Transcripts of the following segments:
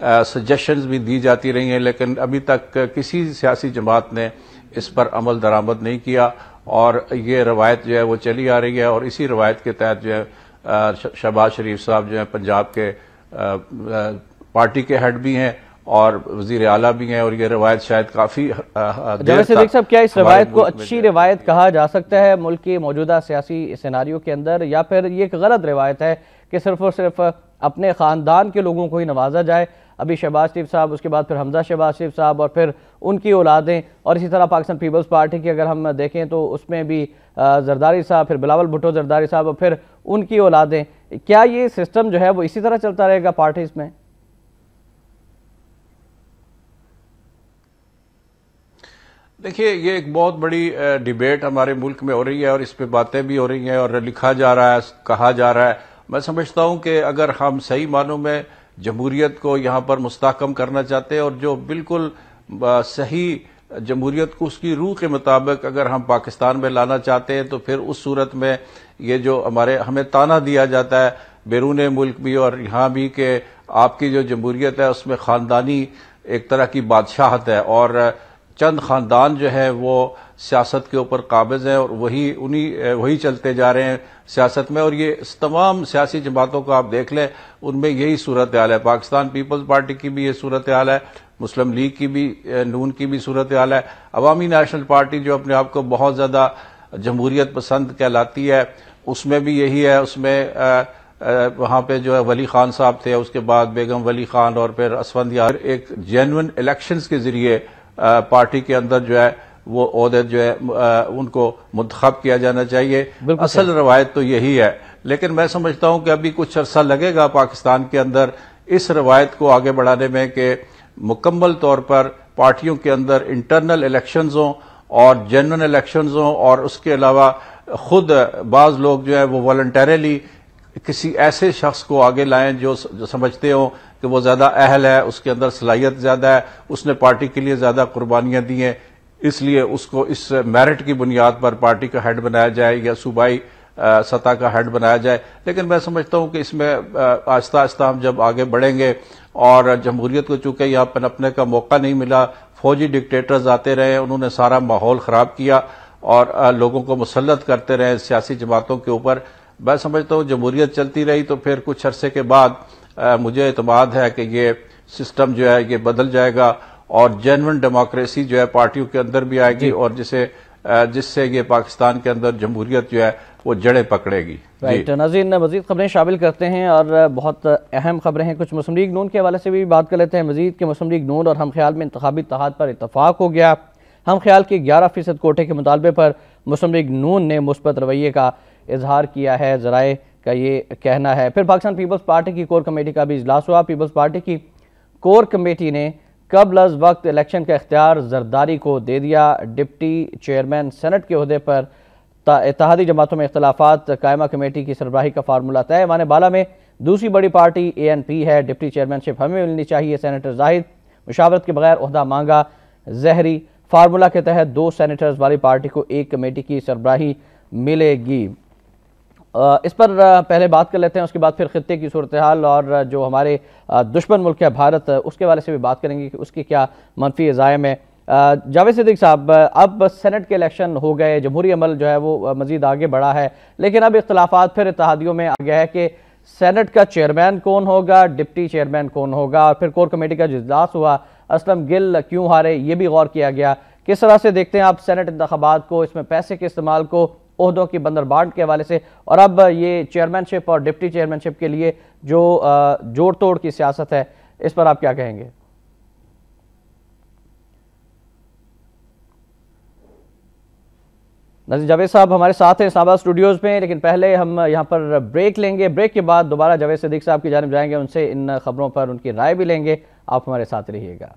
Suggestions بھی دی جاتی رہی ہیں، لیکن ابھی تک کسی سیاسی جماعت نے اس پر عمل درآمد نہیں کیا، اور یہ روایت جو ہے وہ چلی آ رہی ہے، اور اسی روایت کے تحت جو ہے شہباز شریف صاحب جو ہیں پنجاب کے پارٹی کے ہیڈ بھی ہیں اور وزیر اعلیٰ بھی ہیں، اور یہ روایت شاید کافی جاوید صدیق صاحب، کیا اس روایت کو اچھی روایت کہا جا سکتا ہے ملک کے موجودہ سیاسی سیناریو کے اندر، یا پھر یہ ایک غلط روایت ہے کہ صرف اور صرف اپنے خاندان کے لوگوں کو ہی نوازا جائے؟ ابھی شہباز شریف صاحب، اس کے بعد پھر حمزہ شہباز شریف صاحب، اور پھر ان کی اولادیں، اور اسی طرح پاکستان پیپلز پارٹی کی اگر ہم دیکھیں تو اس میں بھی زرداری صاحب، پھر بلاول بھٹو زرداری صاحب، اور پھر ان کی اولادیں. کیا یہ سسٹم جو ہے وہ اسی طرح چلتا رہے گا پارٹیز میں؟ دیکھیے، یہ ایک بہت بڑی ڈیبیٹ ہمارے ملک میں ہو رہی ہے، اور اس پہ باتیں بھی ہو رہی ہیں اور لکھا جا رہا ہے، کہا جا رہا ہے. میں سمجھتا ہوں کہ اگر ہم صحیح معنوں میں جمہوریت کو یہاں پر مستحکم کرنا چاہتے ہیں، اور جو بالکل صحیح جمہوریت کو اس کی روح کے مطابق اگر ہم پاکستان میں لانا چاہتے ہیں، تو پھر اس صورت میں یہ جو ہمیں تانا دیا جاتا ہے بیرون ملک بھی اور یہاں بھی کہ آپ کی جو جمہوریت ہے اس میں خاندانی ایک طرح کی بادشاہت ہے، اور چند خاندان جو ہے وہ سیاست کے اوپر قابض ہیں، اور وہی چلتے جا رہے ہیں سیاست میں. اور یہ تمام سیاسی جماعتوں کو آپ دیکھ لیں، ان میں یہی صورتحال ہے. پاکستان پیپلز پارٹی کی بھی یہ صورتحال ہے، مسلم لیگ کی بھی، نون کی بھی صورتحال ہے. عوامی نیشنل پارٹی جو اپنے آپ کو بہت زیادہ جمہوریت پسند کہلاتی ہے، اس میں بھی یہی ہے. اس میں وہاں پہ جو ہے ولی خان صاحب تھے، اس کے بعد بیگم ولی خان، اور پھر اسفندیار. ایک جینوئن الیکشنز کے ذریعے پارٹی کے اندر جو ہے وہ عہدے جو ہے ان کو منتخب کیا جانا چاہیے. اصل روایت تو یہی ہے، لیکن میں سمجھتا ہوں کہ ابھی کچھ عرصہ لگے گا پاکستان کے اندر اس روایت کو آگے بڑھانے میں کہ مکمل طور پر پارٹیوں کے اندر انٹرنل الیکشنز ہوں اور جنرل الیکشنز ہوں، اور اس کے علاوہ خود بعض لوگ جو ہے وہ والنٹریلی کسی ایسے شخص کو آگے لائیں جو سمجھتے ہوں کہ وہ زیادہ اہل ہے، اس کے اندر صلاحیت زیادہ ہے، اس نے پارٹی کے لیے زیادہ قربانیاں دی ہیں، اس لیے اس کو اس میرٹ کی بنیاد پر پارٹی کا ہیڈ بنایا جائے یا صوبائی سطح کا ہیڈ بنایا جائے. لیکن میں سمجھتا ہوں کہ اس میں آہستہ آہستہ ہم جب آگے بڑھیں گے، اور جمہوریت کو چونکہ یہاں پنپنے کا موقع نہیں ملا، فوجی ڈکٹیٹرز آتے رہے، انہوں نے سارا ماحول خراب کیا اور لوگوں کو مسلط کرتے رہے سیاسی جماعتوں کے اوپر. میں سمجھتا ہوں جمہوریت چلتی رہی تو پھر کچھ عرصے کے بعد مجھے اعتماد ہے کہ یہ سسٹم جو ہے یہ بدل جائے گا، اور جینوئن ڈیموکریسی جو ہے پارٹیوں کے اندر بھی آئے گی، اور جس سے یہ پاکستان کے اندر جمہوریت جو ہے وہ جڑیں پکڑے گی. رائٹ ناظرین، مزید خبریں شامل کرتے ہیں، اور بہت اہم خبریں ہیں. کچھ مسلم لیگ نون کے حوالے سے بھی بات کر لیتے ہیں مزید کہ مسلم لیگ نون اور ہم خیال میں انتخابی اتحاد پر اتفاق ہو گیا. ہم خیال کے 11% کوٹے کے مطالبے پر مسلم لیگ نون نے مثبت رویے کا اظہار کیا ہے، ذرائع کا یہ کہنا ہے. پھر پاکستان پیپلز پارٹی کی کور کمیٹی کا بھی اجلاس ہوا. پیپلز پارٹی کی کور کمیٹی نے قبل از وقت الیکشن کا اختیار زرداری کو دے دیا. ڈپٹی چیئرمین سینٹ کے عہدے پر اتحادی جماعتوں میں اختلافات، قائمہ کمیٹی کی سربراہی کا فارمولہ طے. ایوان بالا میں دوسری بڑی پارٹی ANP ہے. ڈپٹی چیئرمین شپ ہمیں ملنی چاہیے. سینیٹر زاہد مشاورت کے بغیر عہدہ مانگا. زہری فارمولہ کے تحت 2 سینیٹرز والی پارٹی کو ایک کمیٹی کی سربراہی ملے گی. اس پر پہلے بات کر لیتے ہیں، اس کے بعد پھر خطے کی صورتحال اور جو ہمارے دشمن ملک ہے بھارت، اس کے حوالے سے بھی بات کریں گے کہ اس کی کیا منفی عزائم ہے. جاوید صدیق صاحب، اب سینٹ کے الیکشن ہو گئے، جمہوری عمل جو ہے وہ مزید آگے بڑھا ہے، لیکن اب اختلافات پھر اتحادیوں میں آ گیا ہے کہ سینٹ کا چیئرمین کون ہوگا، ڈپٹی چیئرمین کون ہوگا. اور پھر کور کمیٹی کا جو اجلاس ہوا، اسلم گل کیوں ہارے یہ بھی غور کیا گیا. کس طرح سے دیکھتے ہیں آپ سینٹ انتخابات کو، اس میں پیسے کے استعمال کو، عہدوں کی بندر بانٹ کے حوالے سے، اور اب یہ چیئرمین شپ اور ڈپٹی چیئرمین شپ کے لیے جو جوڑ توڑ کی سیاست ہے، اس پر آپ کیا کہیں گے؟ ناظرین، جاوید صاحب ہمارے ساتھ ہیں اسلام آباد اسٹوڈیوز میں، لیکن پہلے ہم یہاں پر بریک لیں گے. بریک کے بعد دوبارہ جاوید صدیق صاحب کی جانب جائیں گے، ان سے ان خبروں پر ان کی رائے بھی لیں گے. آپ ہمارے ساتھ رہیے گا.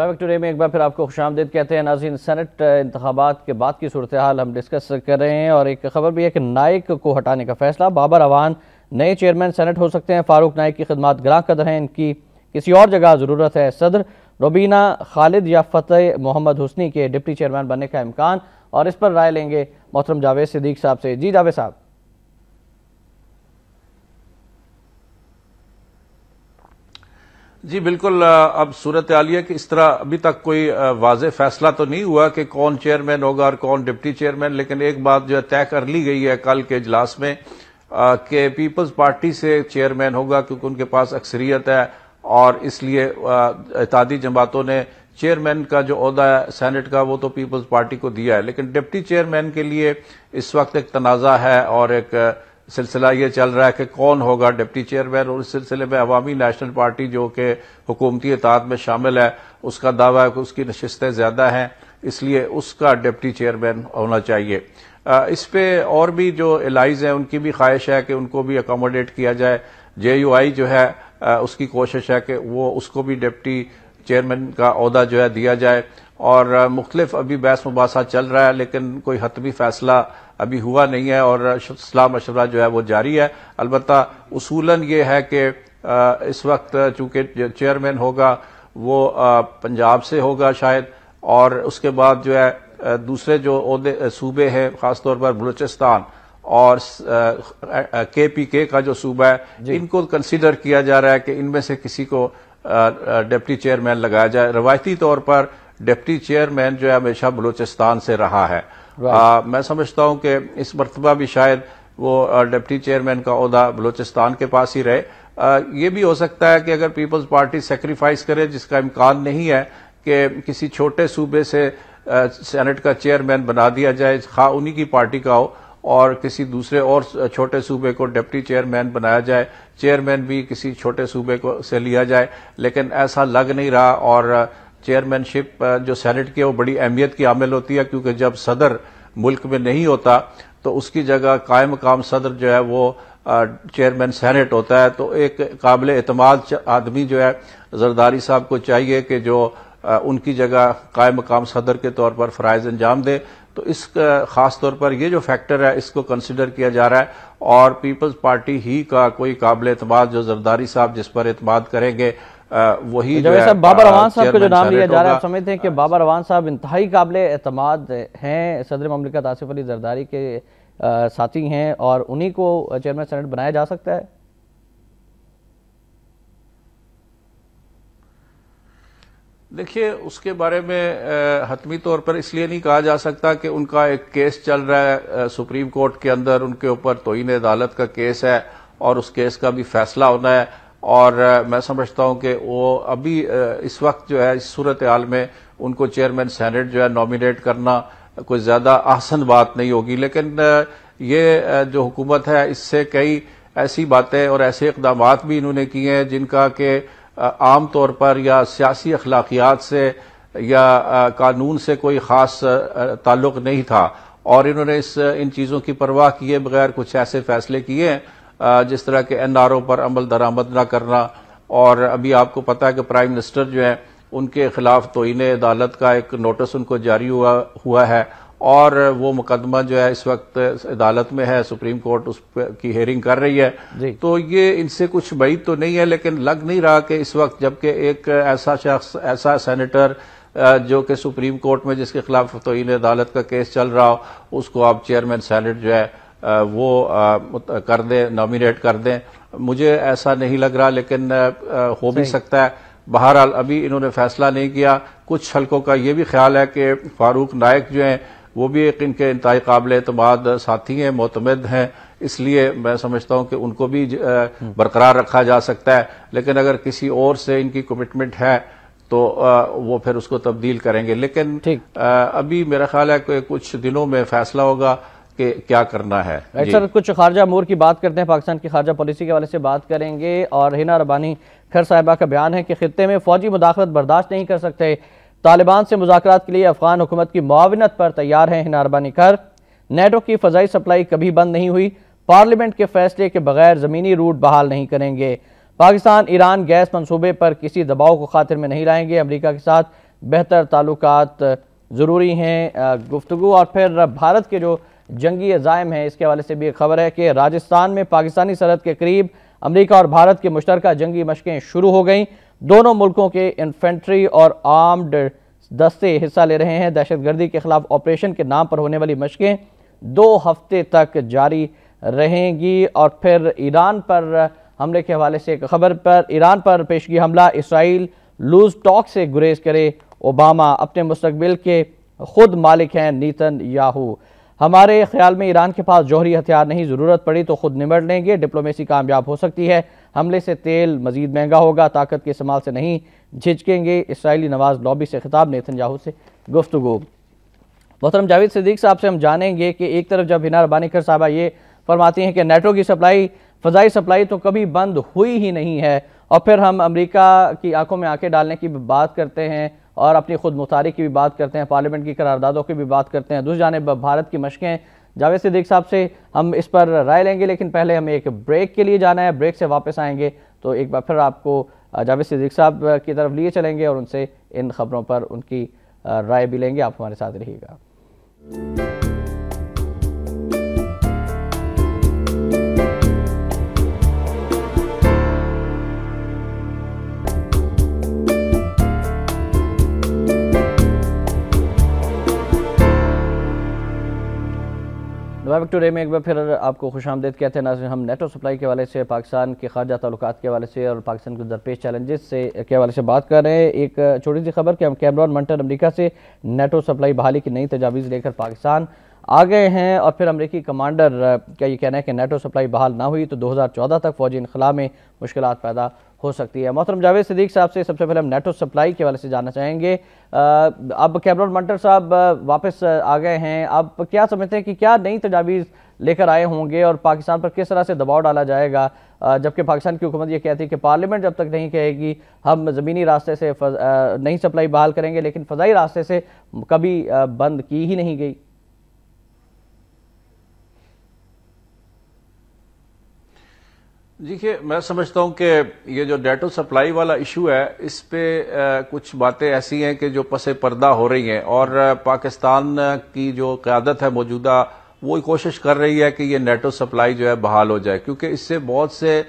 نوائے وقت ٹوڈے میں ایک بار پھر آپ کو خوش آمدید کہتے ہیں ناظرین۔ سینٹ انتخابات کے بعد کی صورتحال ہم ڈسکس کر رہے ہیں، اور ایک خبر بھی ہے کہ نائک کو ہٹانے کا فیصلہ۔ بابر اعوان نئے چیئرمین سینٹ ہو سکتے ہیں۔ فاروق نائک کی خدمات گراں قدر ہیں، ان کی کسی اور جگہ ضرورت ہے۔ صدر روبینہ خالد یا فتح محمد حسنی کے ڈپٹی چیئرمین بننے کا امکان، اور اس پر رائے لیں گے محترم جاوید صدیق صاحب سے۔ جی جاوید صاحب۔ جی بالکل، اب صورتحال یہ کہ اس طرح ابھی تک کوئی واضح فیصلہ تو نہیں ہوا کہ کون چیئرمین ہوگا اور کون ڈپٹی چیئرمین، لیکن ایک بات جو ہے طے کر لی گئی ہے کل کے اجلاس میں کہ پیپلز پارٹی سے چیئرمین ہوگا، کیونکہ ان کے پاس اکثریت ہے، اور اس لیے اتحادی جماعتوں نے چیئرمین کا جو عہدہ ہے سینٹ کا وہ تو پیپلز پارٹی کو دیا ہے، لیکن ڈپٹی چیئرمین کے لیے اس وقت ایک تنازع ہے اور ایک سلسلہ یہ چل رہا ہے کہ کون ہوگا ڈپٹی چیئرمین، اور اس سلسلے میں عوامی نیشنل پارٹی جو کہ حکومتی اتحاد میں شامل ہے اس کا دعویٰ ہے کہ اس کی نشستیں زیادہ ہیں، اس لیے اس کا ڈپٹی چیئرمین ہونا چاہیے۔ اس پہ اور بھی جو الائز ہیں ان کی بھی خواہش ہے کہ ان کو بھی اکوموڈیٹ کیا جائے۔ جے یو آئی جو ہے اس کی کوشش ہے کہ وہ اس کو بھی ڈپٹی چیئرمین کا عہدہ جو ہے دیا جائے، اور مختلف ابھی بحث مباحثہ چل رہا ہے، لیکن کوئی حتمی فیصلہ ابھی ہوا نہیں ہے، اور صلاح مشورہ جو ہے وہ جاری ہے۔ البتہ اصولاً یہ ہے کہ اس وقت چونکہ چیئرمین ہوگا وہ پنجاب سے ہوگا شاید، اور اس کے بعد جو ہے دوسرے جو عہدے صوبے ہیں خاص طور پر بلوچستان اور کے پی کے کا جو صوبہ ہے ان کو کنسیڈر کیا جا رہا ہے کہ ان میں سے کسی کو ڈپٹی چیئرمین لگایا جائے۔ روایتی طور پر ڈپٹی چیئرمین جو ہے ہمیشہ بلوچستان سے رہا ہے۔ میں سمجھتا ہوں کہ اس مرتبہ بھی شاید وہ ڈپٹی چیئرمین کا عہدہ بلوچستان کے پاس ہی رہے۔ یہ بھی ہو سکتا ہے کہ اگر پیپلز پارٹی سیکریفائز کرے، جس کا امکان نہیں ہے، کہ کسی چھوٹے صوبے سے سینٹ کا چیئرمین بنا دیا جائے، خواہ انہی کی پارٹی کا ہو، اور کسی دوسرے اور چھوٹے صوبے کو ڈپٹی چیئرمین بنایا جائے، چیئرمین بھی کسی چھوٹے صوبے کو سے لیا جائے، لیکن ایسا لگ نہیں رہا۔ اور چیئرمین شپ جو سینٹ کی ہے وہ بڑی اہمیت کی حامل ہوتی ہے، کیونکہ جب صدر ملک میں نہیں ہوتا تو اس کی جگہ قائم مقام صدر جو ہے وہ چیئرمین سینٹ ہوتا ہے، تو ایک قابل اعتماد آدمی جو ہے زرداری صاحب کو چاہیے کہ جو ان کی جگہ قائم مقام صدر کے طور پر فرائض انجام دے۔ تو اس خاص طور پر یہ جو فیکٹر ہے اس کو کنسیڈر کیا جا رہا ہے، اور پیپلز پارٹی ہی کا کوئی قابل اعتماد جو زرداری صاحب جس پر اعتماد کریں گے وہی جو ہے بابر اعوان صاحب کا جو نام لیا جا رہا ہے، آپ سمجھتے ہیں کہ بابر اعوان صاحب انتہائی قابل اعتماد ہیں، صدر مملکت آصف علی زرداری کے ساتھی ہیں، اور انہی کو چیئرمین سینٹ بنایا جا سکتا ہے؟ دیکھیے اس کے بارے میں حتمی طور پر اس لیے نہیں کہا جا سکتا کہ ان کا ایک کیس چل رہا ہے سپریم کورٹ کے اندر، ان کے اوپر توہین عدالت کا کیس ہے، اور اس کیس کا بھی فیصلہ ہونا ہے، اور میں سمجھتا ہوں کہ وہ ابھی اس وقت جو ہے اس صورتحال میں ان کو چیئرمین سینٹ جو ہے نامینیٹ کرنا کوئی زیادہ احسن بات نہیں ہوگی۔ لیکن یہ جو حکومت ہے اس سے کئی ایسی باتیں اور ایسے اقدامات بھی انہوں نے کیے ہیں جن کا کہ عام طور پر یا سیاسی اخلاقیات سے یا قانون سے کوئی خاص تعلق نہیں تھا، اور انہوں نے ان چیزوں کی پرواہ کیے بغیر کچھ ایسے فیصلے کیے ہیں جس طرح کہ این آر او پر عمل درآمد نہ کرنا، اور ابھی آپ کو پتا ہے کہ پرائم منسٹر جو ہیں ان کے خلاف توہین عدالت کا ایک نوٹس ان کو جاری ہوا ہے، اور وہ مقدمہ جو ہے اس وقت عدالت میں ہے، سپریم کورٹ اس کی ہیئرنگ کر رہی ہے۔ تو یہ ان سے کچھ بعید تو نہیں ہے، لیکن لگ نہیں رہا کہ اس وقت جبکہ ایک ایسا شخص، ایسا سینیٹر جو کہ سپریم کورٹ میں جس کے خلاف توہین عدالت کا کیس چل رہا ہو، اس کو آپ چیئرمین سینٹ جو ہے وہ کر دیں، نامینیٹ کر دیں۔ مجھے ایسا نہیں لگ رہا، لیکن ہو بھی سکتا ہے۔ بہرحال ابھی انہوں نے فیصلہ نہیں کیا۔ کچھ حلقوں کا یہ بھی خیال ہے کہ فاروق نائک جو ہیں وہ بھی ایک ان کے انتہائی قابل اعتماد ساتھی ہیں، معتمد ہیں، اس لیے میں سمجھتا ہوں کہ ان کو بھی برقرار رکھا جا سکتا ہے، لیکن اگر کسی اور سے ان کی کمٹمنٹ ہے تو وہ پھر اس کو تبدیل کریں گے۔ لیکن ابھی میرا خیال ہے کہ کچھ دنوں میں فیصلہ ہوگا کہ کیا کرنا ہے۔ سر کچھ خارجہ امور کی بات کرتے ہیں، پاکستان کی خارجہ پالیسی کے حوالے سے بات کریں گے، اور ہنا ربانی کھر صاحبہ کا بیان ہے کہ خطے میں فوجی مداخلت برداشت نہیں کر سکتے، طالبان سے مذاکرات کے لیے افغان حکومت کی معاونت پر تیار ہیں ہنا ربانی کھر۔ نیٹو کی فضائی سپلائی کبھی بند نہیں ہوئی، پارلیمنٹ کے فیصلے کے بغیر زمینی روٹ بحال نہیں کریں گے، پاکستان ایران گیس منصوبے پر کسی دباؤ کو خاطر میں نہیں لائیں گے، امریکہ کے ساتھ بہتر تعلقات ضروری ہیں. گفتگو اور پھر بھارت کے جو جنگی عزائم ہیں اس کے حوالے سے بھی ایک خبر ہے کہ راجستھان میں پاکستانی سرحد کے قریب امریکہ اور بھارت کے مشترکہ جنگی مشقیں شروع ہو گئیں. دونوں ملکوں کے انفینٹری اور آرمڈ دستے حصہ لے رہے ہیں. دہشت گردی کے خلاف آپریشن کے نام پر ہونے والی مشقیں 2 ہفتے تک جاری رہیں گی. اور پھر ایران پر حملے کے حوالے سے ایک خبر پر ایران پر پیشگی حملہ. اسرائیل لوز ٹاک سے گریز کرے. اوباما اپنے مستقبل کے خود مالک ہیں. نیتن یاہو ہمارے خیال میں ایران کے پاس جوہری ہتھیار نہیں, ضرورت پڑی تو خود نمٹ لیں گے. ڈپلومیسی کامیاب ہو سکتی ہے. حملے سے تیل مزید مہنگا ہوگا. طاقت کے استعمال سے نہیں جھجکیں گے. اسرائیلی نواز لابی سے خطاب. نیتن یاہو سے گفتگو. محترم جاوید صدیق صاحب سے ہم جانیں گے کہ ایک طرف جب ہنا ربانیکر صاحبہ یہ فرماتی ہیں کہ نیٹو کی سپلائی, فضائی سپلائی تو کبھی بند ہوئی ہی نہیں ہے, اور پھر ہم امریکہ کی آنکھوں میں آنکھیں ڈالنے کی بھی بات کرتے ہیں اور اپنی خود مختاری کی بھی بات کرتے ہیں, پارلیمنٹ کی قراردادوں کی بھی بات کرتے ہیں. دوسری جانب بھارت کی مشقیں. جاوید صدیق صاحب سے ہم اس پر رائے لیں گے, لیکن پہلے ہمیں ایک بریک کے لیے جانا ہے. بریک سے واپس آئیں گے تو ایک بار پھر آپ کو جاوید صدیق صاحب کی طرف لیے چلیں گے اور ان سے ان خبروں پر ان کی رائے بھی لیں گے. آپ ہمارے ساتھ رہیے گا. نوائے وقت ٹوڈے میں ایک بار پھر آپ کو خوش آمدید کہتے ہیں. ناظرین, ہم نیٹو سپلائی کے حوالے سے, پاکستان کے خارجہ تعلقات کے حوالے سے اور پاکستان کے درپیش چیلنجز کے حوالے سے بات کر رہے ہیں. ایک چھوٹی سی خبر کہ ہم کیمرون منٹر امریکہ سے نیٹو سپلائی بحالی کی نئی تجاویز لے کر پاکستان آ گئے ہیں, اور پھر امریکی کمانڈر کا یہ کہنا ہے کہ نیٹو سپلائی بحال نہ ہوئی تو 2014 تک فوجی انخلا میں مشکلات پیدا ہو سکتی ہے. محترم جاوید صدیق صاحب سے سب سے پہلے ہم نیٹو سپلائی کے حوالے سے جاننا چاہیں گے. اب کیمرون منٹر صاحب واپس آ گئے ہیں, آپ کیا سمجھتے ہیں کہ کیا نئی تجاویز لے کر آئے ہوں گے اور پاکستان پر کس طرح سے دباؤ ڈالا جائے گا, جبکہ پاکستان کی حکومت یہ کہتی ہے کہ پارلیمنٹ جب تک نہیں کہے گی ہم زمینی راستے سے نہیں سپلائی بحال کریں گے, لیکن فضائی راستے سے کبھی بند کی ہی نہیں گئی. دیکھیے, میں سمجھتا ہوں کہ یہ جو نیٹو سپلائی والا ایشو ہے اس پہ کچھ باتیں ایسی ہیں کہ جو پس پردہ ہو رہی ہیں, اور پاکستان کی جو قیادت ہے موجودہ وہ کوشش کر رہی ہے کہ یہ نیٹو سپلائی جو ہے بحال ہو جائے, کیونکہ اس سے بہت سے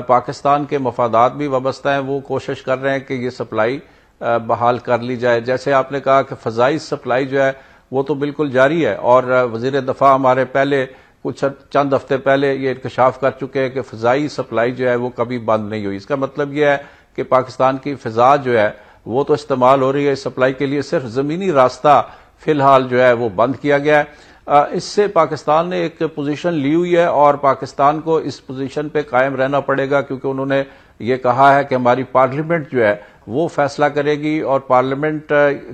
پاکستان کے مفادات بھی وابستہ ہیں. وہ کوشش کر رہے ہیں کہ یہ سپلائی بحال کر لی جائے. جیسے آپ نے کہا کہ فضائی سپلائی جو ہے وہ تو بالکل جاری ہے, اور وزیر دفاع ہمارے پہلے کچھ چند ہفتے پہلے یہ انکشاف کر چکے ہیں کہ فضائی سپلائی جو ہے وہ کبھی بند نہیں ہوئی. اس کا مطلب یہ ہے کہ پاکستان کی فضا جو ہے وہ تو استعمال ہو رہی ہے اس سپلائی کے لیے, صرف زمینی راستہ فی الحال جو ہے وہ بند کیا گیا ہے. اس سے پاکستان نے ایک پوزیشن لی ہوئی ہے, اور پاکستان کو اس پوزیشن پہ قائم رہنا پڑے گا, کیونکہ انہوں نے یہ کہا ہے کہ ہماری پارلیمنٹ جو ہے وہ فیصلہ کرے گی, اور پارلیمنٹ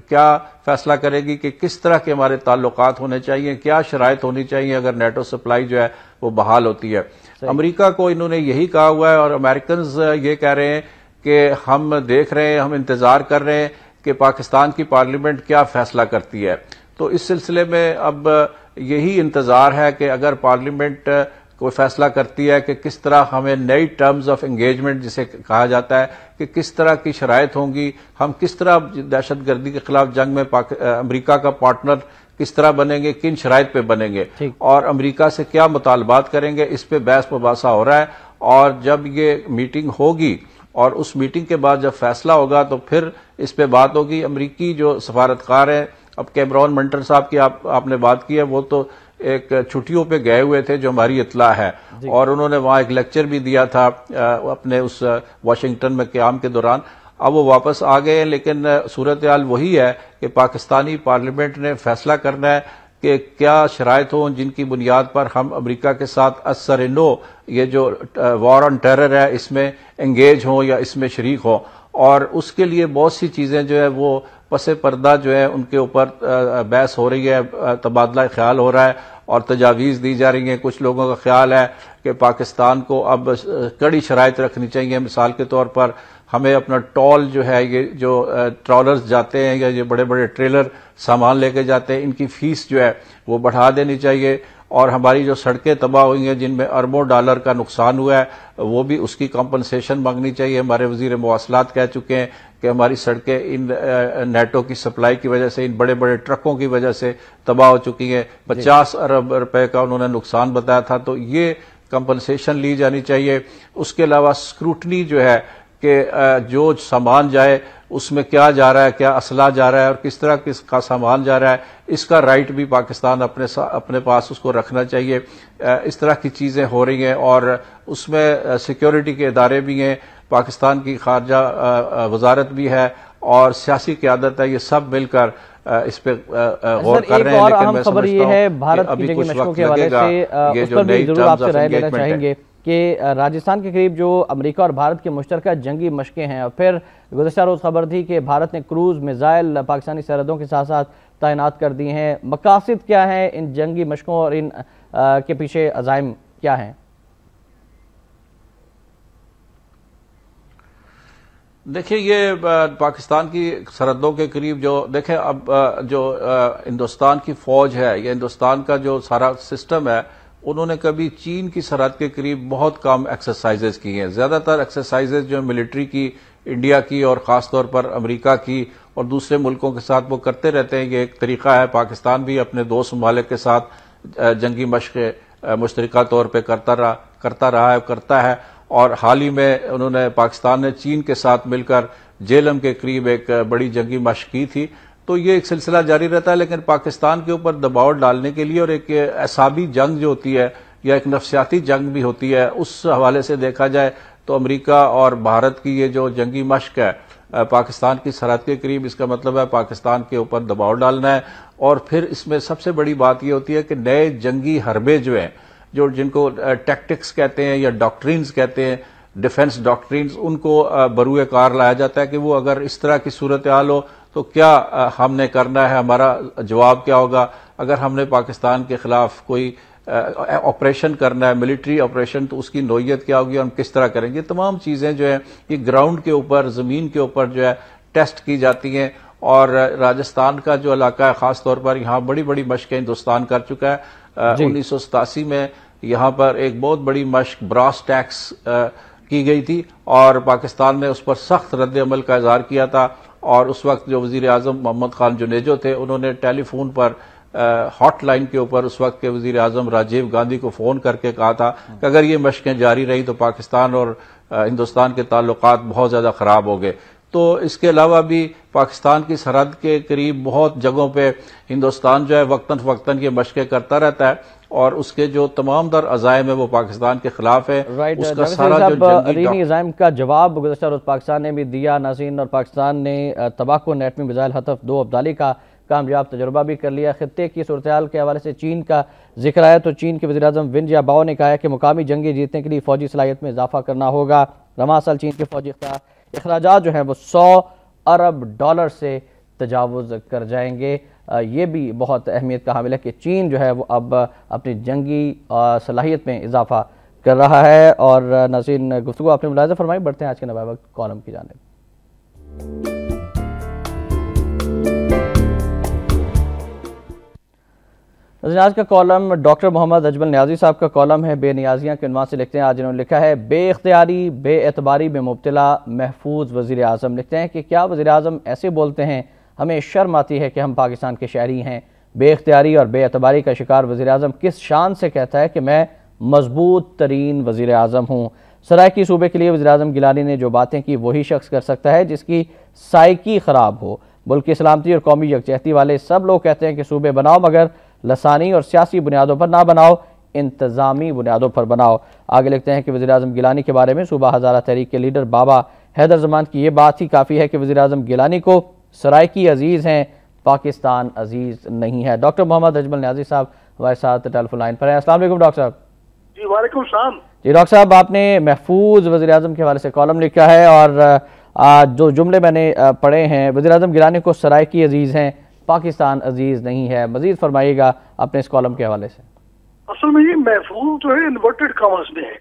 کیا فیصلہ کرے گی کہ کس طرح کے ہمارے تعلقات ہونے چاہیے, کیا شرائط ہونی چاہیے اگر نیٹو سپلائی جو ہے وہ بحال ہوتی ہے. امریکہ کو انہوں نے یہی کہا ہوا ہے, اور امریکنز یہ کہہ رہے ہیں کہ ہم دیکھ رہے ہیں, ہم انتظار کر رہے ہیں کہ پاکستان کی پارلیمنٹ کیا فیصلہ کرتی ہے. تو اس سلسلے میں اب یہی انتظار ہے کہ اگر پارلیمنٹ کوئی فیصلہ کرتی ہے کہ کس طرح ہمیں نئی ٹرمز آف انگیجمنٹ جسے کہا جاتا ہے کہ کس طرح کی شرائط ہوں گی, ہم کس طرح دہشت گردی کے خلاف جنگ میں امریکہ کا پارٹنر کس طرح بنیں گے, کن شرائط پہ بنیں گے, اور امریکہ سے کیا مطالبات کریں گے, اس پہ بحث مباحثہ ہو رہا ہے. اور جب یہ میٹنگ ہوگی اور اس میٹنگ کے بعد جب فیصلہ ہوگا تو پھر اس پہ بات ہوگی. امریکی جو سفارتکار ہیں, اب کیمرون منٹر صاحب کی آپ نے بات کی ہے, وہ تو ایک چھٹیوں پہ گئے ہوئے تھے جو ہماری اطلاع ہے, اور انہوں نے وہاں ایک لیکچر بھی دیا تھا اپنے اس واشنگٹن میں قیام کے دوران. اب وہ واپس آ گئے ہیں, لیکن صورتحال وہی ہے کہ پاکستانی پارلیمنٹ نے فیصلہ کرنا ہے کہ کیا شرائط ہوں جن کی بنیاد پر ہم امریکہ کے ساتھ اثر نو یہ جو وار آن ٹیرر ہے اس میں انگیج ہوں یا اس میں شریک ہوں. اور اس کے لیے بہت سی چیزیں جو ہے وہ پس پردہ جو ہے ان کے اوپر بحث ہو رہی ہے, تبادلہ خیال ہو رہا ہے اور تجاویز دی جا رہی ہیں. کچھ لوگوں کا خیال ہے کہ پاکستان کو اب کڑی شرائط رکھنی چاہیے. مثال کے طور پر ہمیں اپنا ٹول جو ہے, یہ جو ٹرالرز جاتے ہیں یا یہ بڑے بڑے ٹریلر سامان لے کے جاتے ہیں, ان کی فیس جو ہے وہ بڑھا دینی چاہیے. اور ہماری جو سڑکیں تباہ ہوئی ہیں جن میں اربوں ڈالر کا نقصان ہوا ہے وہ بھی اس کی کمپنسیشن مانگنی چاہیے. ہمارے وزیر مواصلات کہہ چکے ہیں کہ ہماری سڑکیں ان نیٹو کی سپلائی کی وجہ سے ان بڑے بڑے ٹرکوں کی وجہ سے تباہ ہو چکی ہیں. 50 ارب روپے کا انہوں نے نقصان بتایا تھا, تو یہ کمپنسیشن لی جانی چاہیے. اس کے علاوہ اسکروٹنی جو ہے کہ جو سامان جائے اس میں کیا جا رہا ہے, کیا اسلحہ جا رہا ہے اور کس طرح کا سامان جا رہا ہے, اس کا رائٹ بھی پاکستان اپنے پاس اس کو رکھنا چاہیے. اس طرح کی چیزیں ہو رہی ہیں اور اس میں سیکیورٹی کے ادارے بھی ہیں, پاکستان کی خارجہ وزارت بھی ہے اور سیاسی قیادت ہے, یہ سب مل کر اس پہ غور کر رہے ہیں. لیکن میں سمجھتا ہوں کہ ابھی کچھ وقت لگے گا. یہ جو نئی ٹرمز آف انگیجمنٹ ہے کہ راجستھان کے قریب جو امریکہ اور بھارت کے مشترکہ جنگی مشقیں ہیں, اور پھر گزشتہ روز خبر تھی کہ بھارت نے کروز میزائل پاکستانی سرحدوں کے ساتھ ساتھ تعینات کر دی ہیں. مقاصد کیا ہیں ان جنگی مشقوں اور ان کے پیچھے عزائم کیا ہیں؟ دیکھیں, یہ پاکستان کی سرحدوں کے قریب جو دیکھیں اب جو ہندوستان کی فوج ہے یا ہندوستان کا جو سارا سسٹم ہے, انہوں نے کبھی چین کی سرحد کے قریب بہت کم ایکسرسائزز کی ہیں. زیادہ تر ایکسرسائزز جو ملٹری کی, انڈیا کی اور خاص طور پر امریکہ کی اور دوسرے ملکوں کے ساتھ وہ کرتے رہتے ہیں. یہ ایک طریقہ ہے. پاکستان بھی اپنے دوست ممالک کے ساتھ جنگی مشقیں مشترکہ طور پہ کرتا رہا ہے, کرتا ہے. اور حال ہی میں انہوں نے پاکستان نے چین کے ساتھ مل کر جیلم کے قریب ایک بڑی جنگی مشق کی تھی. تو یہ ایک سلسلہ جاری رہتا ہے, لیکن پاکستان کے اوپر دباؤ ڈالنے کے لیے اور ایک اعصابی جنگ جو ہوتی ہے یا ایک نفسیاتی جنگ بھی ہوتی ہے, اس حوالے سے دیکھا جائے تو امریکہ اور بھارت کی یہ جو جنگی مشق ہے پاکستان کی سرحد کے قریب, اس کا مطلب ہے پاکستان کے اوپر دباؤ ڈالنا ہے. اور پھر اس میں سب سے بڑی بات یہ ہوتی ہے کہ نئے جنگی حربے جو ہیں, جن کو ٹیکٹکس کہتے ہیں یا ڈاکٹرینز کہتے ہیں, ڈیفنس ڈاکٹرینز, ان کو بروئے کار لایا جاتا ہے کہ وہ اگر اس طرح کی صورتحال ہو تو کیا ہم نے کرنا ہے, ہمارا جواب کیا ہوگا. اگر ہم نے پاکستان کے خلاف کوئی آپریشن کرنا ہے, ملٹری آپریشن, تو اس کی نوعیت کیا ہوگی اور ہم کس طرح کریں گے. تمام چیزیں جو ہیں یہ گراؤنڈ کے اوپر, زمین کے اوپر جو ہے ٹیسٹ کی جاتی ہیں. اور راجستھان کا جو علاقہ ہے خاص طور پر, یہاں بڑی بڑی مشقیں ہندوستان کر چکا ہے. 1987 میں یہاں پر ایک بہت بڑی مشق براس ٹیکس کی گئی تھی اور پاکستان نے اس پر سخت رد عمل کا اظہار کیا تھا. اور اس وقت جو وزیر اعظم محمد خان جنیجو تھے, انہوں نے ٹیلی فون پر ہاٹ لائن کے اوپر اس وقت کے وزیر اعظم راجیو گاندھی کو فون کر کے کہا تھا کہ اگر یہ مشقیں جاری رہی تو پاکستان اور ہندوستان کے تعلقات بہت زیادہ خراب ہو گئے. تو اس کے علاوہ بھی پاکستان کی سرحد کے قریب بہت جگہوں پہ ہندوستان جو ہے وقتاً فوقتاً یہ مشقیں کرتا رہتا ہے اور اس کے جو تمام در عزائم ہے وہ پاکستان کے خلاف ہے. اس کا سارا جو جنگی عزائم کا جواب گزشتہ روز پاکستان نے بھی دیا ناظرین, اور پاکستان نے تباکو ایٹمی میزائل ہدف 2 ابدالی کا کامیاب تجربہ بھی کر لیا. خطے کی صورتحال کے حوالے سے چین کا ذکر آیا تو چین کے وزیر اعظم ون جیاباؤ نے کہا ہے کہ مقامی جنگیں جیتنے کے لیے فوجی صلاحیت میں اضافہ کرنا ہوگا. رواں سال چین کے فوجی اخراجات جو ہیں وہ $100 ارب سے تجاوز کر جائیں گے. یہ بھی بہت اہمیت کا حامل ہے کہ چین جو ہے وہ اب اپنی جنگی صلاحیت میں اضافہ کر رہا ہے. اور ناظرین, گفتگو آپ نے ملاحظہ فرمائی. بڑھتے ہیں آج کے نوائے وقت کالم کی جانب. آج کا کالم ڈاکٹر محمد اجمل نیازی صاحب کا کالم ہے, بے نیازیاں کے عنوان سے لکھتے ہیں. آج انہوں نے لکھا ہے بے اختیاری بے اعتباری میں مبتلا محفوظ وزیر اعظم. لکھتے ہیں کہ کیا وزیر اعظم ایسے بولتے ہیں, ہمیں شرم آتی ہے کہ ہم پاکستان کے شہری ہیں. بے اختیاری اور بے اعتباری کا شکار وزیر اعظم کس شان سے کہتا ہے کہ میں مضبوط ترین وزیر اعظم ہوں. سرائکی صوبے کے لیے وزیر اعظم گیلانی نے جو باتیں کی وہی شخص کر سکتا ہے جس کی سائیکی خراب ہو. ملک کی سلامتی اور قومی یکجہتی والے سب لوگ کہتے ہیں کہ صوبے بناؤ, مگر لسانی اور سیاسی بنیادوں پر نہ بناؤ, انتظامی بنیادوں پر بناؤ. آگے لکھتے ہیں کہ وزیر اعظم گیلانی کے بارے میں صوبہ ہزارہ تحریک کے لیڈر بابا حیدر زمان کی یہ بات ہی کافی ہے کہ وزیر اعظم گیلانی کو سرائکی عزیز ہیں, پاکستان عزیز نہیں ہے. ڈاکٹر محمد اجمل نیازی صاحب ہمارے ساتھ ٹیلی فون لائن پر ہیں. السلام علیکم ڈاکٹر صاحب. جی وعلیکم السلام. جی ڈاکٹر صاحب, آپ نے محفوظ وزیر اعظم کے حوالے سے کالم لکھا ہے اور جو جملے میں نے پڑھے ہیں, وزیر اعظم گیلانی کو سرائکی عزیز ہیں, پاکستان عزیز نہیں ہے. مزید فرمائیے گا اپنے اس کالم کے حوالے سے. اصل میں یہ محفوظ جو ہے انورٹڈ کامرس میں ہے,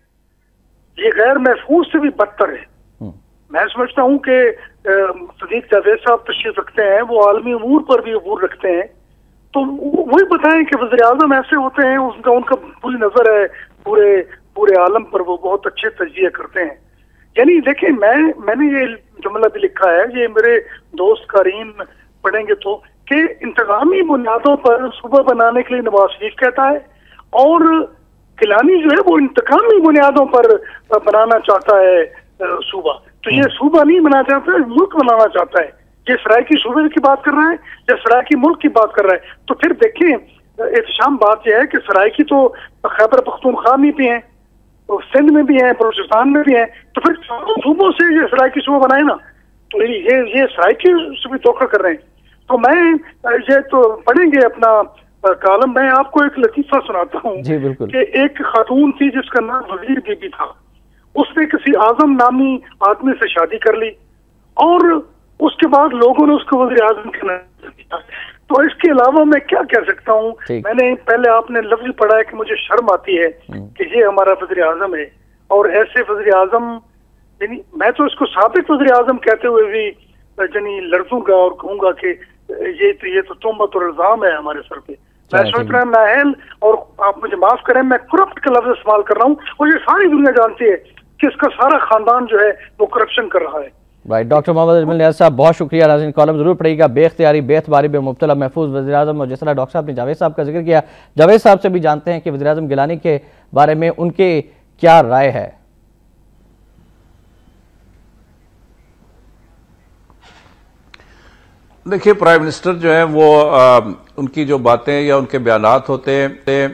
یہ غیر محفوظ سے بھی بدتر ہے. میں سمجھتا ہوں کہ صدیق جاوید صاحب تشریف رکھتے ہیں, وہ عالمی امور پر بھی عبور رکھتے ہیں, تو وہی بتائیں کہ وزیر اعظم ایسے ہوتے ہیں، ان کا پوری نظر ہے پورے عالم پر، وہ بہت اچھے تجزیے کرتے ہیں. یعنی دیکھیں میں نے یہ جملہ بھی لکھا ہے، یہ میرے دوست قارئین پڑھیں گے تو، کہ انتظامی بنیادوں پر صوبہ بنانے کے لیے نواز شریف کہتا ہے، اور گیلانی جو ہے وہ انتقامی بنیادوں پر بنانا چاہتا ہے صوبہ. تو یہ صوبہ نہیں بنانا چاہتا ہے، ملک بنانا چاہتا ہے. یہ سرائیکی صوبے کی بات کر رہا ہے یا سرائیکی ملک کی بات کر رہا ہے؟ تو پھر دیکھیں احتشام، بات یہ ہے کہ سرائیکی تو خیبر پختونخوا میں بھی ہیں، سندھ میں بھی ہیں، بلوچستان میں بھی ہیں، تو پھر صوبوں سے یہ سرائیکی صوبہ بنائے نا. تو یہ سرائیکی سے بھی دھوکہ کر رہے ہیں. تو میں یہ تو پڑھیں گے اپنا کالم. میں آپ کو ایک لطیفہ سناتا ہوں. جی بالکل. کہ ایک خاتون تھی جس کا نام وزیر بی بی تھا، اس نے کسی اعظم نامی آدمی سے شادی کر لی، اور اس کے بعد لوگوں نے اس کو وزیر اعظم کا نام دیا. تو اس کے علاوہ میں کیا کہہ سکتا ہوں؟ میں نے پہلے آپ نے لفظ پڑھا ہے کہ مجھے شرم آتی ہے کہ یہ ہمارا وزیر اعظم ہے، اور ایسے وزیر اعظم، یعنی میں تو اس کو سابق وزیر اعظم کہتے ہوئے بھی یعنی لڑزوں گا اور کہوں گا کہ یہ تو تہمت اور الزام ہے ہمارے سر پہ. میں سوچ رہا ہوں نااہل، اور آپ مجھے معاف کریں میں کرپٹ کا لفظ استعمال کر رہا ہوں، اور یہ ساری دنیا جانتی ہے کہ اس کا سارا خاندان جو ہے وہ کرپشن کر رہا ہے. رائٹ. ڈاکٹر محمد اجمل نیاز صاحب بہت شکریہ. ناظرین کالم ضرور پڑھیے گا. بے اختیاری بے اعتباری بے مبتلا محفوظ وزیر اعظم، اور جس طرح ڈاکٹر صاحب نے جاوید صاحب کا ذکر کیا، جاوید صاحب سے بھی جانتے ہیں کہ وزیر اعظم گیلانی کے بارے میں ان کے کیا رائے ہے. دیکھیے پرائم منسٹر جو ہیں وہ ان کی جو باتیں یا ان کے بیانات ہوتے ہیں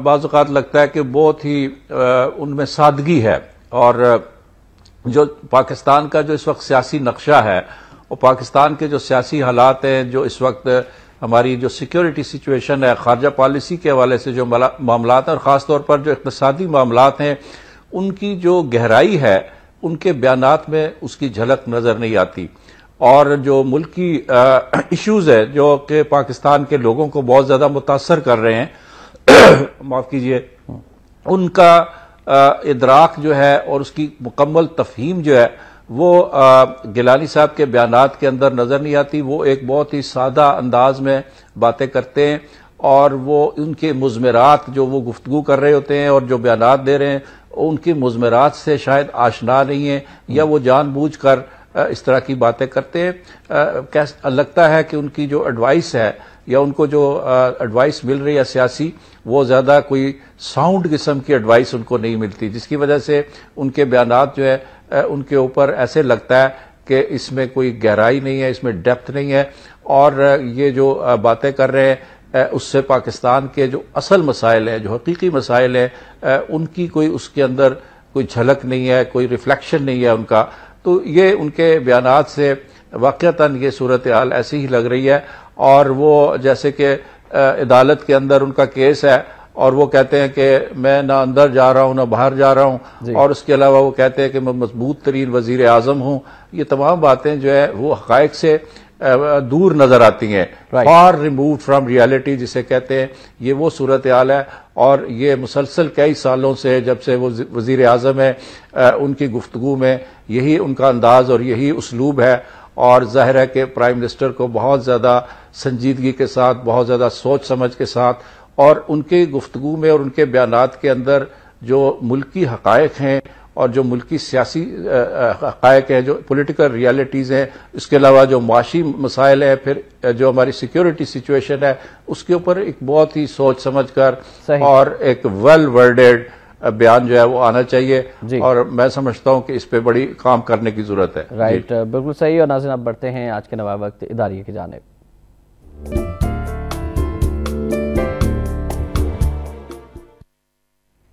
بعض اوقات لگتا ہے کہ بہت ہی ان میں سادگی ہے، اور جو پاکستان کا جو اس وقت سیاسی نقشہ ہے، اور پاکستان کے جو سیاسی حالات ہیں، جو اس وقت ہماری جو سیکیورٹی سچویشن ہے، خارجہ پالیسی کے حوالے سے جو معاملات ہیں، اور خاص طور پر جو اقتصادی معاملات ہیں، ان کی جو گہرائی ہے ان کے بیانات میں اس کی جھلک نظر نہیں آتی. اور جو ملکی ایشوز ہے جو کہ پاکستان کے لوگوں کو بہت زیادہ متاثر کر رہے ہیں معاف کیجئے، ان کا ادراک جو ہے اور اس کی مکمل تفہیم جو ہے وہ گیلانی صاحب کے بیانات کے اندر نظر نہیں آتی. وہ ایک بہت ہی سادہ انداز میں باتیں کرتے ہیں، اور وہ ان کے مضمرات جو وہ گفتگو کر رہے ہوتے ہیں اور جو بیانات دے رہے ہیں ان کی مضمرات سے شاید آشنا نہیں ہیں، یا وہ جان بوجھ کر اس طرح کی باتیں کرتے ہیں. لگتا ہے کہ ان کی جو ایڈوائس ہے یا ان کو جو ایڈوائس مل رہی ہے سیاسی، وہ زیادہ کوئی ساؤنڈ قسم کی ایڈوائس ان کو نہیں ملتی، جس کی وجہ سے ان کے بیانات جو ہے ان کے اوپر ایسے لگتا ہے کہ اس میں کوئی گہرائی نہیں ہے، اس میں ڈیپتھ نہیں ہے، اور یہ جو باتیں کر رہے ہیں اس سے پاکستان کے جو اصل مسائل ہیں، جو حقیقی مسائل ہیں، ان کی کوئی اس کے اندر کوئی جھلک نہیں ہے، کوئی ریفلیکشن نہیں ہے ان کا. تو یہ ان کے بیانات سے واقعتاً یہ صورتحال ایسی ہی لگ رہی ہے. اور وہ جیسے کہ عدالت کے اندر ان کا کیس ہے، اور وہ کہتے ہیں کہ میں نہ اندر جا رہا ہوں نہ باہر جا رہا ہوں، اور اس کے علاوہ وہ کہتے ہیں کہ میں مضبوط ترین وزیر اعظم ہوں. یہ تمام باتیں جو ہے وہ حقائق سے دور نظر آتی ہیں، فار ریمووڈ فرام ریالٹی جسے کہتے ہیں. یہ وہ صورتحال ہے، اور یہ مسلسل کئی سالوں سے جب سے وہ وزیر اعظم ہے ان کی گفتگو میں یہی ان کا انداز اور یہی اسلوب ہے. اور ظاہر ہے کہ پرائم منسٹر کو بہت زیادہ سنجیدگی کے ساتھ، بہت زیادہ سوچ سمجھ کے ساتھ، اور ان کی گفتگو میں اور ان کے بیانات کے اندر جو ملکی حقائق ہیں اور جو ملکی سیاسی حقائق ہیں، جو پولیٹیکل ریالٹیز ہیں، اس کے علاوہ جو معاشی مسائل ہیں، پھر جو ہماری سیکیورٹی سچویشن ہے، اس کے اوپر ایک بہت ہی سوچ سمجھ کر اور ایک ویل ورڈڈ بیان جو ہے وہ آنا چاہیے. اور میں سمجھتا ہوں کہ اس پہ بڑی کام کرنے کی ضرورت ہے. رائٹ، بالکل صحیح. اور ناظرین اب بڑھتے ہیں آج کے نوائے وقت اداریے کی جانب.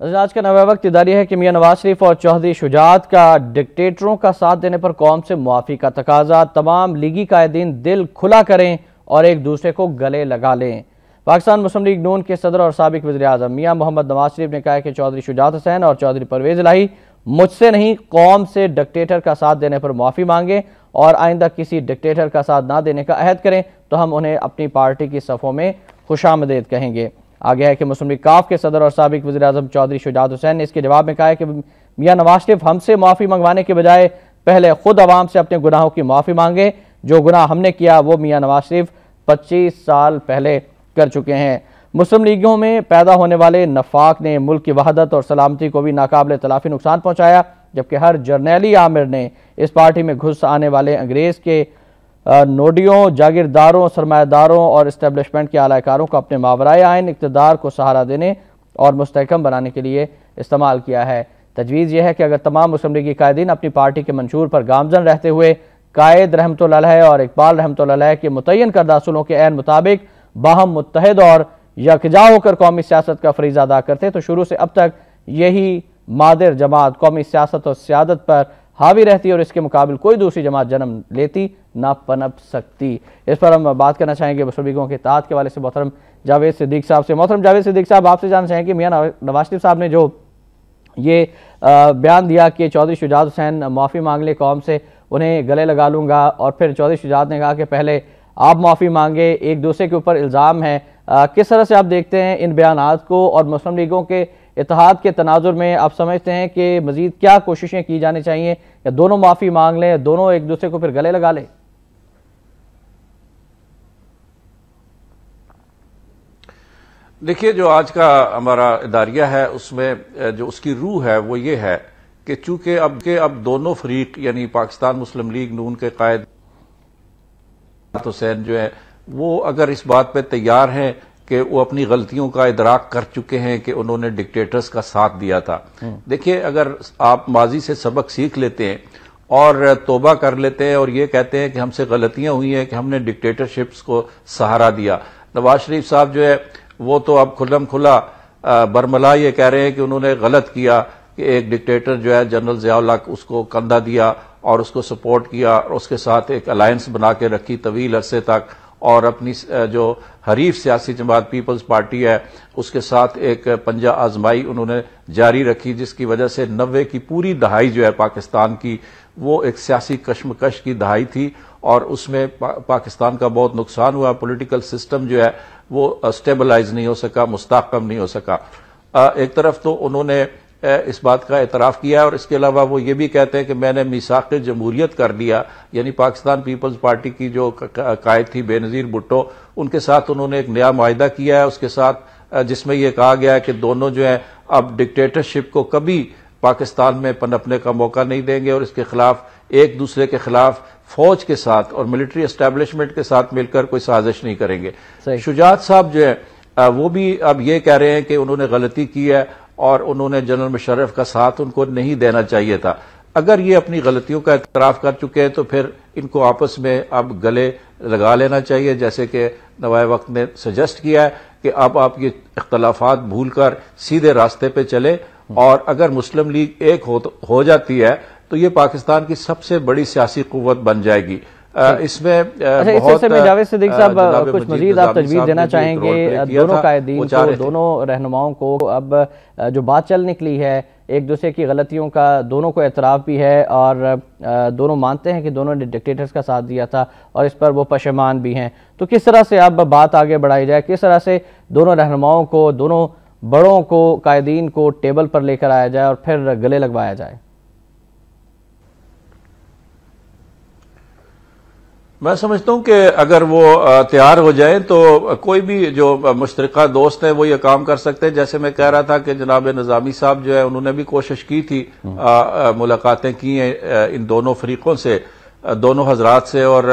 آج کا نوائے وقت اداریہ ہے کہ میاں نواز شریف اور چودھری شجاعت کا ڈکٹیٹروں کا ساتھ دینے پر قوم سے معافی کا تقاضا. تمام لیگی قائدین دل کھلا کریں اور ایک دوسرے کو گلے لگا لیں. پاکستان مسلم لیگ نون کے صدر اور سابق وزیر اعظم میاں محمد نواز شریف نے کہا ہے کہ چودھری شجاعت حسین اور چودھری پرویز الہی مجھ سے نہیں قوم سے ڈکٹیٹر کا ساتھ دینے پر معافی مانگیں، اور آئندہ کسی ڈکٹیٹر کا ساتھ نہ دینے کا عہد کریں تو ہم انہیں اپنی پارٹی کی صفوں میں خوش آمدید کہیں گے. آگے ہے کہ مسلم لیگ کاف کے صدر اور سابق وزیر اعظم چودھری شجاعت حسین نے اس کے جواب میں کہا ہے کہ میاں نواز شریف ہم سے معافی منگوانے کے بجائے پہلے خود عوام سے اپنے گناہوں کی معافی مانگے. جو گناہ ہم نے کیا وہ میاں نواز شریف 25 سال پہلے کر چکے ہیں۔ مسلم لیگوں میں پیدا ہونے والے نفاق نے ملک کی وحدت اور سلامتی کو بھی ناقابل تلافی نقصان پہنچایا، جبکہ ہر جرنیلی آمر نے اس پارٹی میں گھس آنے والے انگریز کے نوڈیوں، جاگیرداروں، سرمایہ داروں اور اسٹیبلشمنٹ کے اعلی کاروں کو اپنے ماورائے آئین اقتدار کو سہارا دینے اور مستحکم بنانے کے لیے استعمال کیا ہے۔ تجویز یہ ہے کہ اگر تمام مسلم لیگی قائدین اپنی پارٹی کے منشور پر گامزن رہتے ہوئے قائد رحمت اللہ علیہ اور اقبال رحمت اللہ علیہ کے متعین کردہ اصولوں کے عین مطابق باہم متحد اور یکجا ہو کر قومی سیاست کا فریضہ ادا کرتے تو شروع سے اب تک یہی مادر جماعت قومی سیاست اور سیادت پر حاوی رہتی اور اس کے مقابل کوئی دوسری جماعت جنم لیتی نہ پنپ سکتی۔ اس پر ہم بات کرنا چاہیں گے مسلم لیگوں کے اتحاد کے حوالے سے محترم جاوید صدیق صاحب سے۔ محترم جاوید صدیق صاحب، آپ سے جاننا چاہیں کہ میاں نواز شریف صاحب نے جو یہ بیان دیا کہ چودھری شجاعت حسین معافی مانگ لے قوم سے، انہیں گلے لگا لوں گا، اور پھر چودھری شجاعت نے کہا کہ پہلے آپ معافی مانگے، ایک دوسرے کے اوپر الزام ہے، کس طرح سے آپ دیکھتے ہیں ان بیانات کو، اور مسلم لیگوں کے اتحاد کے تناظر میں آپ سمجھتے ہیں کہ مزید کیا کوششیں کی جانی چاہیے، یا دونوں معافی مانگ لیں، دونوں ایک دوسرے کو پھر گلے لگا لیں؟ دیکھیے، جو آج کا ہمارا اداریہ ہے اس میں جو اس کی روح ہے وہ یہ ہے کہ چونکہ اب دونوں فریق یعنی پاکستان مسلم لیگ نون کے قائد حسین جو ہے وہ اگر اس بات پہ تیار ہیں کہ وہ اپنی غلطیوں کا ادراک کر چکے ہیں کہ انہوں نے ڈکٹیٹرز کا ساتھ دیا تھا۔ دیکھیے، اگر آپ ماضی سے سبق سیکھ لیتے ہیں اور توبہ کر لیتے ہیں اور یہ کہتے ہیں کہ ہم سے غلطیاں ہوئی ہیں کہ ہم نے ڈکٹیٹرشپس کو سہارا دیا۔ نواز شریف صاحب جو ہے وہ تو اب کھلم کھلا برملا یہ کہہ رہے ہیں کہ انہوں نے غلط کیا کہ ایک ڈکٹیٹر جو ہے جنرل ضیاء الحق اس کو کندھا دیا اور اس کو سپورٹ کیا اور اس کے ساتھ ایک الائنس بنا کے رکھی طویل عرصے تک، اور اپنی جو حریف سیاسی جماعت پیپلز پارٹی ہے اس کے ساتھ ایک پنجہ آزمائی انہوں نے جاری رکھی، جس کی وجہ سے 90 کی پوری دہائی جو ہے پاکستان کی وہ ایک سیاسی کشمکش کی دہائی تھی، اور اس میں پاکستان کا بہت نقصان ہوا۔ پولیٹیکل سسٹم جو ہے وہ اسٹیبلائز نہیں ہو سکا، مستحکم نہیں ہو سکا۔ ایک طرف تو انہوں نے اس بات کا اعتراف کیا، اور اس کے علاوہ وہ یہ بھی کہتے ہیں کہ میں نے میثاق جمہوریت کر لیا، یعنی پاکستان پیپلز پارٹی کی جو قائد تھی بے نظیر بھٹو، ان کے ساتھ انہوں نے ایک نیا معاہدہ کیا ہے اس کے ساتھ، جس میں یہ کہا گیا ہے کہ دونوں جو ہیں اب ڈکٹیٹرشپ کو کبھی پاکستان میں پنپنے کا موقع نہیں دیں گے، اور اس کے خلاف ایک دوسرے کے خلاف فوج کے ساتھ اور ملٹری اسٹیبلشمنٹ کے ساتھ مل کر کوئی سازش نہیں کریں گے۔ شجاعت صاحب جو ہے وہ بھی اب یہ کہہ رہے ہیں کہ انہوں نے غلطی کی ہے اور انہوں نے جنرل مشرف کا ساتھ ان کو نہیں دینا چاہیے تھا۔ اگر یہ اپنی غلطیوں کا اعتراف کر چکے ہیں تو پھر ان کو آپس میں اب گلے لگا لینا چاہیے، جیسے کہ نوائے وقت نے سجیسٹ کیا ہے کہ اب آپ یہ اختلافات بھول کر سیدھے راستے پہ چلے، اور اگر مسلم لیگ ایک ہو جاتی ہے تو یہ پاکستان کی سب سے بڑی سیاسی قوت بن جائے گی۔ اس میں بہت جاوید صدیق صاحب کچھ مزید آپ تجویز دینا چاہیں گے دونوں قائدین کو، دونوں رہنماؤں کو؟ اب جو بات چل نکلی ہے ایک دوسرے کی غلطیوں کا دونوں کو اعتراف بھی ہے، اور دونوں مانتے ہیں کہ دونوں نے ڈکٹیٹرز کا ساتھ دیا تھا اور اس پر وہ پشیمان بھی ہیں، تو کس طرح سے اب بات آگے بڑھائی جائے، کس طرح سے دونوں رہنماؤں کو، دونوں بڑوں کو، قائدین کو ٹیبل پر لے کر آیا جائے اور پھر گلے لگوایا جائے؟ میں سمجھتا ہوں کہ اگر وہ تیار ہو جائیں تو کوئی بھی جو مشترکہ دوست ہیں وہ یہ کام کر سکتے ہیں۔ جیسے میں کہہ رہا تھا کہ جناب نظامی صاحب جو ہے انہوں نے بھی کوشش کی تھی، ملاقاتیں کی ہیں ان دونوں فریقوں سے، دونوں حضرات سے، اور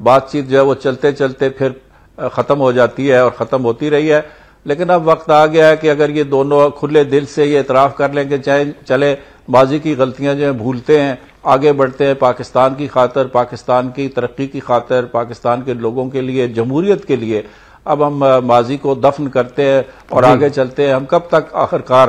بات چیت جو ہے وہ چلتے چلتے پھر ختم ہو جاتی ہے اور ختم ہوتی رہی ہے۔ لیکن اب وقت آ گیا ہے کہ اگر یہ دونوں کھلے دل سے یہ اعتراف کر لیں کہ چلے ماضی کی غلطیاں جو ہیں بھولتے ہیں، آگے بڑھتے ہیں پاکستان کی خاطر، پاکستان کی ترقی کی خاطر، پاکستان کے لوگوں کے لیے، جمہوریت کے لیے، اب ہم ماضی کو دفن کرتے ہیں اور آگے چلتے ہیں۔ ہم کب تک آخرکار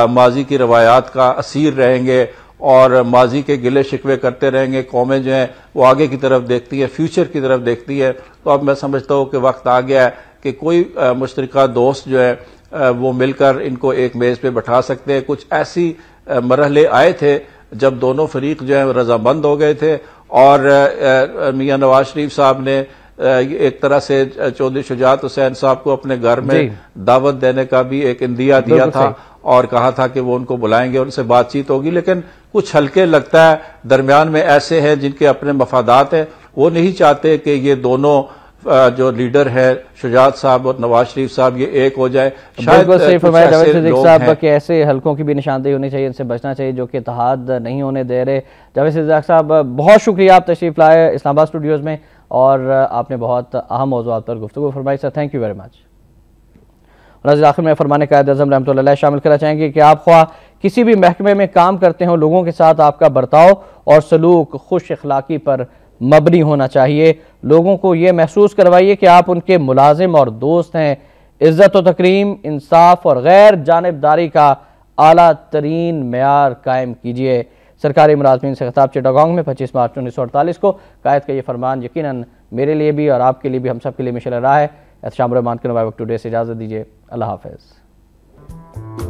ماضی کی روایات کا اسیر رہیں گے اور ماضی کے گلے شکوے کرتے رہیں گے؟ قومیں جو ہیں وہ آگے کی طرف دیکھتی ہے، فیوچر کی طرف دیکھتی ہے۔ تو اب میں سمجھتا ہوں کہ وقت آ گیا ہے کہ کوئی مشترکہ دوست جو ہے وہ مل کر ان کو ایک میز پہ بٹھا سکتے ہیں۔ کچھ ایسی مرحلے آئے تھے جب دونوں فریق جو ہیں رضامند ہو گئے تھے، اور میاں نواز شریف صاحب نے ایک طرح سے چودھری شجاعت حسین صاحب کو اپنے گھر میں دعوت دینے کا بھی ایک اندیہ دیا تھا، اور کہا تھا کہ وہ ان کو بلائیں گے، ان سے بات چیت ہوگی۔ لیکن کچھ ہلکے لگتا ہے درمیان میں ایسے ہیں جن کے اپنے مفادات ہیں، وہ نہیں چاہتے کہ یہ دونوں جو لیڈر ہے شجاعت صاحب اور نواز شریف صاحب یہ ایک ہو جائے. بالکل صحیح فرمایا جاوید صدیق صاحب کہ ایسے حلقوں کی بھی نشاندہی ہونی چاہیے, ان سے بچنا چاہیے جو کہ اتحاد نہیں ہونے دے رہے. جاوید صدیق صاحب بہت شکریہ, آپ تشریف لائے اسلام آباد اسٹوڈیوز میں اور آپ نے بہت اہم موضوعات پر گفتگو فرمائی. Sir thank you very much. اور آخر میں فرمان قائد اعظم رحمۃ اللہ علیہ شامل کرنا چاہیں گے کہ آپ خواہ کسی بھی محکمے میں کام کرتے ہوں, لوگوں کے ساتھ آپ کا برتاؤ اور سلوک خوش اخلاقی پر مبنی ہونا چاہیے. لوگوں کو یہ محسوس کروائیے کہ آپ ان کے ملازم اور دوست ہیں. عزت و تکریم, انصاف اور غیر جانبداری کا اعلیٰ ترین معیار قائم کیجیے. سرکاری ملازمین سے خطاب چٹاگانگ میں 25 مارچ 1948 کو قائد کا یہ فرمان یقیناً میرے لیے بھی اور آپ کے لیے بھی, ہم سب کے لیے مشعل راہ ہے. احتشام الرحمان کے نوائے وقت ٹوڈے سے اجازت دیجیے. اللہ حافظ.